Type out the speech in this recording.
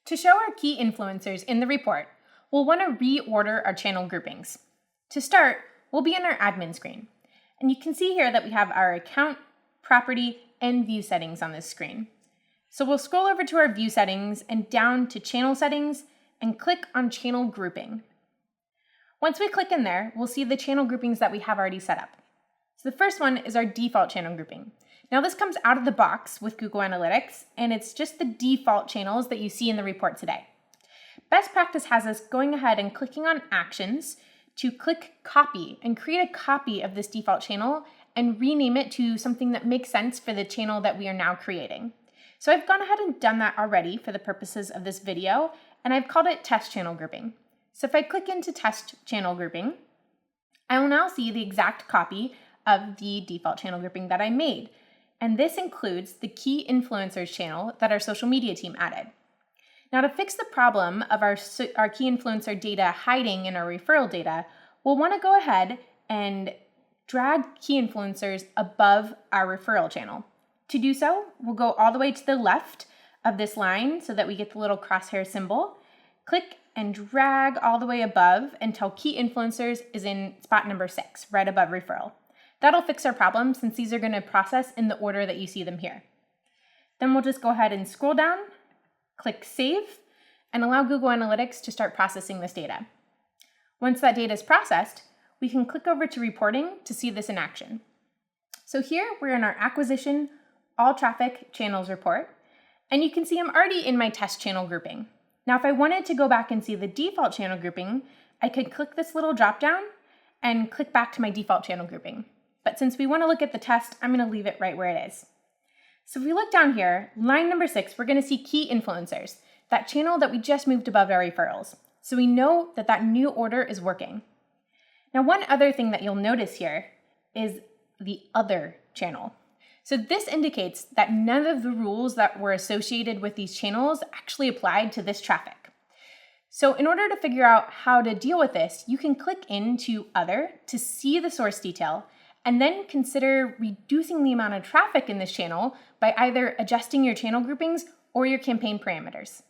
To show our key influencers in the report, we'll want to reorder our channel groupings. To start, we'll be in our admin screen. And you can see here that we have our account, property, and view settings on this screen. So we'll scroll over to our view settings and down to channel settings and click on channel grouping. Once we click in there, we'll see the channel groupings that we have already set up. So the first one is our default channel grouping. Now this comes out of the box with Google Analytics, and it's just the default channels that you see in the report today. Best practice has us going ahead and clicking on Actions to click Copy and create a copy of this default channel and rename it to something that makes sense for the channel that we are now creating. So I've gone ahead and done that already for the purposes of this video, and I've called it Test Channel Grouping. So if I click into Test Channel Grouping, I will now see the exact copy of the default channel grouping that I made. And this includes the key influencers channel that our social media team added. Now to fix the problem of our key influencer data hiding in our referral data, we'll want to go ahead and drag key influencers above our referral channel. To do so, we'll go all the way to the left of this line so that we get the little crosshair symbol. Click and drag all the way above until key influencers is in spot number 6, right above referral. That'll fix our problem since these are going to process in the order that you see them here. Then we'll just go ahead and scroll down, click Save, and allow Google Analytics to start processing this data. Once that data is processed, we can click over to Reporting to see this in action. So here we're in our Acquisition All Traffic Channels report, and you can see I'm already in my test channel grouping. Now if I wanted to go back and see the default channel grouping, I could click this little drop down and click back to my default channel grouping. But since we want to look at the test, I'm going to leave it right where it is. So if we look down here, line number 6, we're going to see key influencers, that channel that we just moved above our referrals. So we know that that new order is working. Now, one other thing that you'll notice here is the other channel. So this indicates that none of the rules that were associated with these channels actually applied to this traffic. So in order to figure out how to deal with this, you can click into Other to see the source detail, and then consider reducing the amount of traffic in this channel by either adjusting your channel groupings or your campaign parameters.